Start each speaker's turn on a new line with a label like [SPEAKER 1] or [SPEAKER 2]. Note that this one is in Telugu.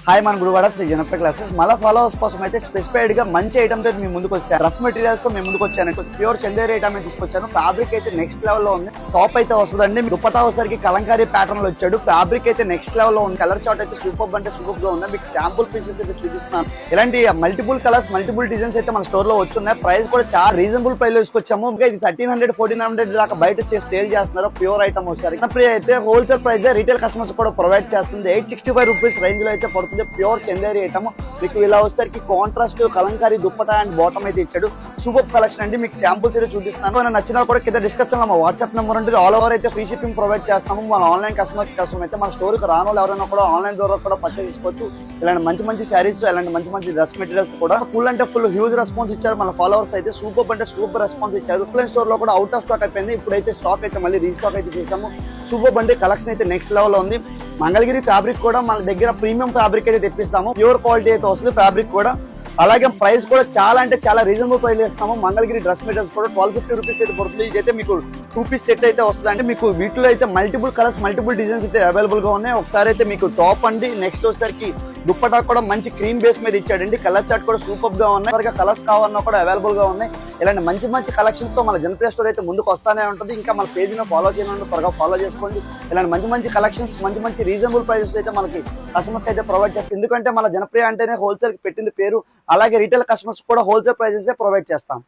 [SPEAKER 1] హాయ్ మన గురువాడ శ్రీ జనప్రియ క్లాసెస్ మళ్ళీ ఫాలోవర్స్ కోసం అయితే స్పెసిఫైడ్ గా మంచి ఐటమ్ అయితే మీ ముందుకు వచ్చాను. రఫ్ మెటీరియల్స్ తో మేము ముందుకు వచ్చాను. ప్యూర్ చందేరి ఐటమ్ అయితే తీసుకొచ్చాను. ఫ్యాబ్రిక్ అయితే నెక్స్ట్ లెవెల్ లో ఉంది. టాప్ అయితే వస్తుందండి. దుపట్టా వచ్చేసరికి కలంకారీ ప్యాటర్న్ లో వచ్చాడు. ఫ్యాబ్రిక్ అయితే నెక్స్ట్ లెవెల్ లో ఉంది. కలర్ చార్ట్ అయితే సూపర్ అంటే సూపర్ గా ఉంది. మీకు శాంపుల్ పీసెస్ అయితే చూపిస్తున్నాను. ఇలాంటి మల్టిపుల్ కలర్స్ మల్టిపుల్ డిజైన్స్ అయితే మన స్టోర్ లో వచ్చున్నాయి. ప్రైస్ కూడా చాలా రీజనబుల్ ప్రైస్ లో తీసుకొచ్చాము. ఇది 1300 1400 దాకా బయట వచ్చి సేల్ చేస్తున్నారు. ప్యూర్ ఐటమ్ వచ్చేసరికి అయితే హోల్సేల్ ప్రైస్ రీటైల్ కస్టమర్స్ కూడా ప్రొవైడ్ చేస్తుంది. 865 రూపీస్ రేంజ్ లో అయితే పడుతుంది. ప్యూర్ చందేరి ఐటమ్ మీకు ఇలా వచ్చేసరికి contrast Kalamkari dupatta and bottom అయితే ఇచ్చాడు. సూపర్ కలెక్షన్ అండి. మీకు శాంపుల్స్ అయితే చూపిస్తున్నాను. నచ్చినా కూడా కింద డిస్క్రిప్షన్ లో మా వాట్సాప్ నెంబర్ ఉంటుంది. ఆల్ ఓవర్ అయితే ఫ్రీ షిప్పింగ్ ప్రొవైడ్ చేస్తాము. మన ఆన్లైన్ కస్టమర్స్ కోసం అయితే మన స్టోర్ కి రాను ఎవరైనా కూడా ఆన్లైన్ ద్వారా కూడా పర్చేస్ చేసుకోవచ్చు. ఇలాంటి మంచి మంచి శారీస్ ఇలాంటి మంచి మంచి డ్రెస్ మెటీరియల్స్ కూడా ఫుల్ అంటే ఫుల్ హ్యూజ్ రెస్పాన్స్ ఇచ్చారు. మన ఫాలోవర్స్ అయితే సూపర్ అంటే సూపర్ రెస్పాన్స్ ఇచ్చారు. ఆఫ్లైన్ స్టోర్ లో కూడా అవుట్ ఆఫ్ స్టాక్ అయిపోయింది. ఇప్పుడైతే స్టాక్ అయితే మళ్ళీ రీస్టాక్ అయితే చేసాము. సూపర్ అంటే కలెక్షన్ అయితే నెక్స్ట్ లెవెల్ లో ఉంది. మంగళగిరి ఫ్యాబ్రిక్ కూడా మన దగ్గర ప్రీమియం ఫ్యాబ్రిక్ అయితే తెప్పిస్తాము. ప్యూర్ క్వాలిటీ అయితే వస్తుంది ఫ్యాబ్రిక్ కూడా. అలాగే ప్రైస్ కూడా చాలా అంటే చాలా రీజనబుల్ ప్రైస్ ఇస్తాము. మంగళగిరి డ్రెస్ మెటీరియల్స్ కూడా 1250 రూపీస్ అయితే పడుతుంది. ఇదైతే మీకు 2 పీస్ సెట్ అయితే వస్తుంది. అంటే మీకు వీటిలో అయితే మల్టిపుల్ కలర్స్ మల్టిపుల్ డిజైన్స్ అయితే అవైలబుల్ గా ఉన్నాయి. ఒకసారి అయితే మీకు టాప్ అండి నెక్స్ట్ వచ్చేసరికి దుప్పటా కూడా మంచి క్రీమ్ బేస్ మీద ఇచ్చాడండి. కలర్ చార్ట్ కూడా సూపర్ గా ఉన్నాయి. కలర్స్ కావాలన్నా కూడా అవైలబుల్ గా ఉన్నాయి. ఇలాంటి మంచి మంచి కలెక్షన్ తో మన జనప్రియ స్టోర్ అయితే ముందుకు వస్తానే ఉంటుంది. ఇంకా మన పేజ్ ను ఫాలో చేయండి, త్వరగా ఫాలో చేసుకోండి. ఇలాంటి మంచి మంచి కలెక్షన్స్ మంచి మంచి రీజనబుల్ ప్రైసెస్ అయితే మనకి కస్టమర్స్ అయితే ప్రొవైడ్ చేస్తారు. ఎందుకంటే మన జనప్రియ అంటేనే హోల్సేల్ కి పెట్టింది పేరు. అలాగే రీటైల్ కస్టమర్స్ కూడా హోల్సేల్ ప్రైసెస్ ప్రొవైడ్ చేస్తాం.